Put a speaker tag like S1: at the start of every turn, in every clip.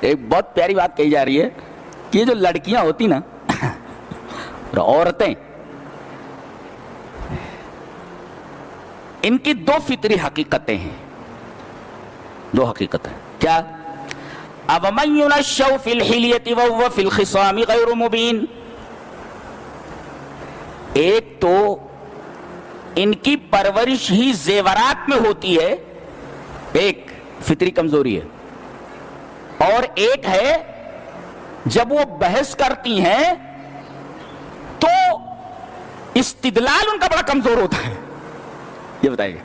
S1: ایک بہت پیاری بات کہی جا رہی ہے کہ یہ جو لڑکیاں ہوتی نا عورتیں، ان کی دو فطری حقیقتیں ہیں، دو حقیقتیں کیا؟ أَوَمَنْ يُنَشَّأُ فِي الْحِلْيَةِ وَهُوَ فِي الْخِصَامِ غَيْرُ مُبِينٍ، ایک تو ان کی پرورش ہی زیورات میں ہوتی ہے، ایک فطری کمزوری ہے، اور ایک ہے جب وہ بحث کرتی ہیں تو استدلال ان کا بڑا کمزور ہوتا ہے۔ یہ بتائیے،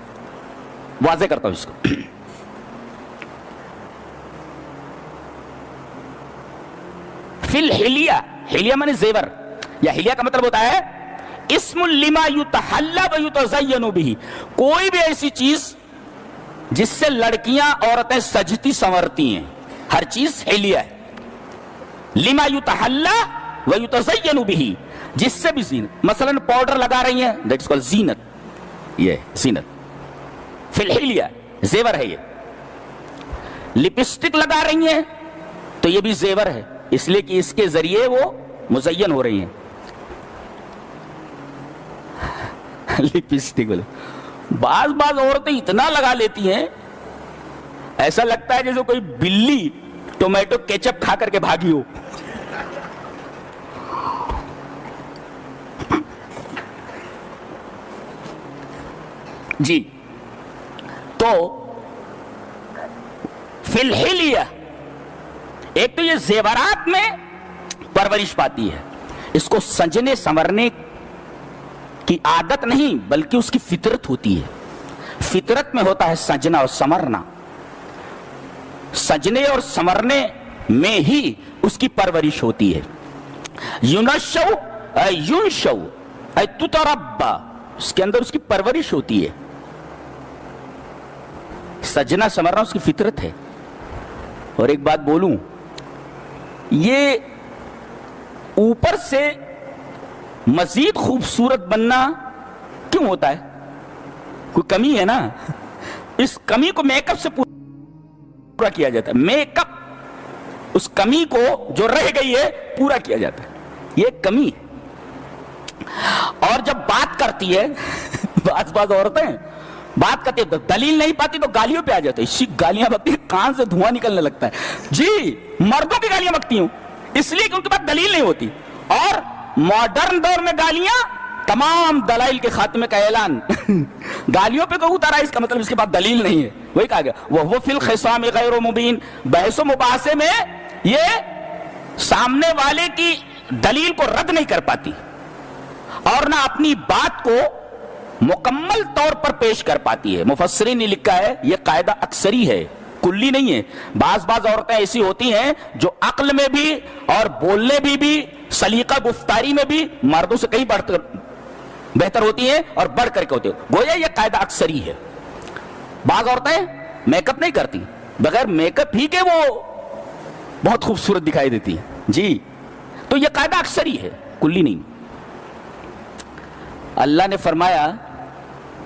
S1: واضح کرتا ہوں اس کو۔ فی الحلیہ، حلیہ مانے زیور، یا حلیہ کا مطلب ہوتا ہے اسم لما یتحلی و یتزین بہ، کوئی بھی ایسی چیز جس سے لڑکیاں عورتیں سجتی سنورتی ہیں، ہر چیز حلیہ ہے۔ لما یتحلی و یتزین بہ، جس سے بھی زینت، مثلا پاؤڈر لگا رہی ہیں، دیٹ از کالڈ زینت، یہ زینت فی الحلیہ، زیور ہے یہ۔ لپسٹک لگا رہی ہیں تو یہ بھی زیور ہے، اس لیے کہ اس کے ذریعے وہ مزین ہو رہی ہیں۔ لپسٹک بعض عورتیں اتنا لگا لیتی ہیں ایسا لگتا ہے جیسے کوئی بلی ٹومیٹو کیچپ کھا کر کے بھاگی ہو۔ جی، تو فی الحلیہ، ایک تو یہ زیورات میں پرورش پاتی ہے، اس کو سجنے سنورنے کی عادت نہیں بلکہ اس کی فطرت ہوتی ہے، فطرت میں ہوتا ہے سجنا اور سنورنا، سجنے اور سنورنے میں ہی اس کی پرورش ہوتی ہے۔ یونشو ینشو تتربا، اس کے اندر اس کی پرورش ہوتی ہے، سجنا سنورنا اس کی فطرت ہے۔ اور ایک بات بولوں، یہ اوپر سے مزید خوبصورت بننا کیوں ہوتا ہے؟ کوئی کمی ہے نا، اس کمی کو میک اپ سے پورا کیا جاتا ہے، میک اپ اس کمی کو جو رہ گئی ہے پورا کیا جاتا ہے، یہ کمی ہے۔ اور جب بات کرتی ہے بعض عورتیں بات کرتی ہے، دلیل نہیں پاتی تو گالیوں پہ آ جاتے ہیں، اسی گالیاں بکتی ہیں، کان سے دھواں نکلنے لگتا ہے۔ جی، مردوں کی گالیاں بکتی ہوں اس لیے کہ ان کے پاس دلیل نہیں ہوتی، اور ماڈرن دور میں گالیاں تمام دلائل کے خاتمے کا اعلان۔ گالیوں پہ کوئی اتارا، اس کا مطلب اس کے پاس دلیل نہیں ہے، وہی کہا گیا وہ فی الخصام غیر مبین، بحث و مباحثے میں یہ سامنے والے کی دلیل کو رد نہیں کر پاتی اور نہ اپنی بات کو مکمل طور پر پیش کر پاتی ہے۔ مفسرین نے لکھا ہے یہ قاعدہ اکثری ہے، کلی نہیں ہے۔ بعض عورتیں ایسی ہوتی ہیں جو عقل میں بھی اور بولنے بھی سلیقہ گفتاری میں بھی مردوں سے کہیں بہتر ہوتی ہیں اور بڑھ کر کے ہوتی ہیں، گویا یہ قاعدہ اکثری ہے۔ بعض عورتیں میک اپ نہیں کرتی، بغیر میک اپ ہی کے وہ بہت خوبصورت دکھائی دیتی ہیں، جی، تو یہ قاعدہ اکثری ہے، کلی نہیں۔ اللہ نے فرمایا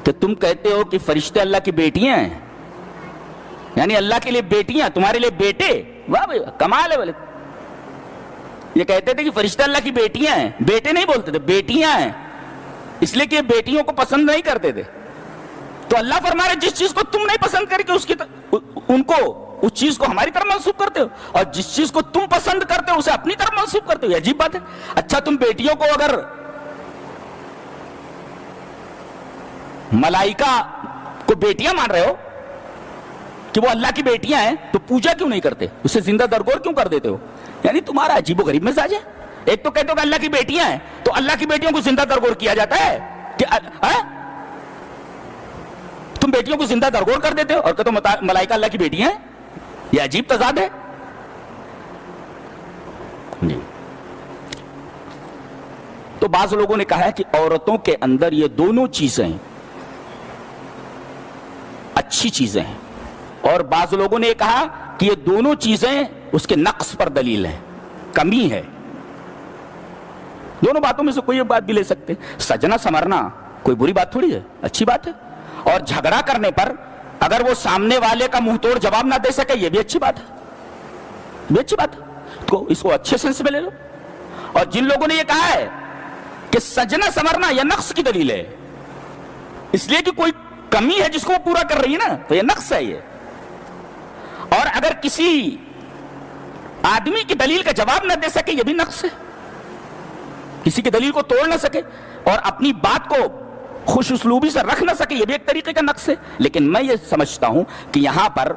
S1: کہ تم کہتے ہو کہ فرشتے اللہ کی بیٹیاں ہیں، یعنی اللہ کے لیے بیٹیاں، تمہارے لیے بیٹے، واہ بھائی کمال ہے۔ بولے یہ کہتے تھے کہ فرشتے اللہ کی بیٹیاں ہیں، بیٹے نہیں بولتے تھے، بیٹیاں ہیں، اس لیے کہ بیٹیوں کو پسند نہیں کرتے تھے۔ تو اللہ فرما رہے جس چیز کو تم نہیں پسند کر کے ان کو اس چیز کو ہماری طرف منسوب کرتے ہو، اور جس چیز کو تم پسند کرتے ہو اسے اپنی طرف منسوب کرتے ہو، یہ عجیب بات ہے۔ اچھا، تم بیٹیوں کو اگر ملائکہ کو بیٹیاں مان رہے ہو کہ وہ اللہ کی بیٹیاں ہیں، تو پوجا کیوں نہیں کرتے، اسے زندہ درگور کیوں کر دیتے ہو؟ یعنی تمہارا عجیب و غریب مزاج ہے۔ ایک تو کہتے ہو کہ اللہ کی بیٹیاں ہیں، تو اللہ کی بیٹیوں کو زندہ درگور کیا جاتا ہے کہ تم بیٹیوں کو زندہ درگور کر دیتے ہو اور کہتے ہو ملائکہ اللہ کی بیٹیاں ہیں، یہ عجیب تضاد ہے۔ جی، تو بعض لوگوں نے کہا ہے کہ عورتوں کے اندر یہ دونوں چیزیں اچھی چیزیں ہیں، اور بعض لوگوں نے یہ کہا کہ یہ دونوں چیزیں اس کے نقص پر دلیل ہے، کمی ہے۔ دونوں باتوں میں سے کوئی بات بھی لے سکتے، سجنا سنورنا کوئی بری بات تھوڑی ہے، اچھی بات ہے، اور جھگڑا کرنے پر اگر وہ سامنے والے کا منہ توڑ جواب نہ دے سکے یہ بھی اچھی بات ہے۔ بھی اچھی بات ہے، تو اس کو اچھے سینس میں لے لو. اور جن لوگوں نے یہ کہا ہے کہ سجنا سنورنا یہ نقص کی دلیل ہے، اس لیے کہ کوئی کمی ہے جس کو وہ پورا کر رہی ہے نا، تو یہ نقص ہے یہ. اور اگر کسی آدمی کی دلیل کا جواب نہ دے سکے یہ بھی نقص ہے، کسی کی دلیل کو توڑ نہ سکے اور اپنی بات کو خوش اسلوبی سے رکھ نہ سکے یہ بھی ایک طریقے کا نقص ہے. لیکن میں یہ سمجھتا ہوں کہ یہاں پر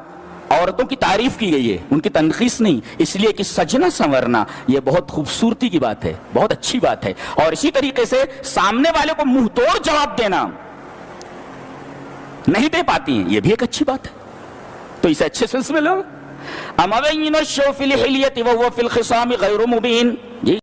S1: عورتوں کی تعریف کی گئی ہے، ان کی تنقیص نہیں، اس لیے کہ سجنا سنورنا یہ بہت خوبصورتی کی بات ہے، بہت اچھی بات ہے. اور اسی طریقے سے سامنے والے کو منہ توڑ جواب دینا نہیں دے پاتی ہیں، یہ بھی ایک اچھی بات ہے، تو اسے اچھے سلسلے میں لو. امَوَيْنَ الشَّوْ فِي الْحِلْيَةِ وَهُوَ فِي الْخِصَامِ غَيْرُ مُبِينٍ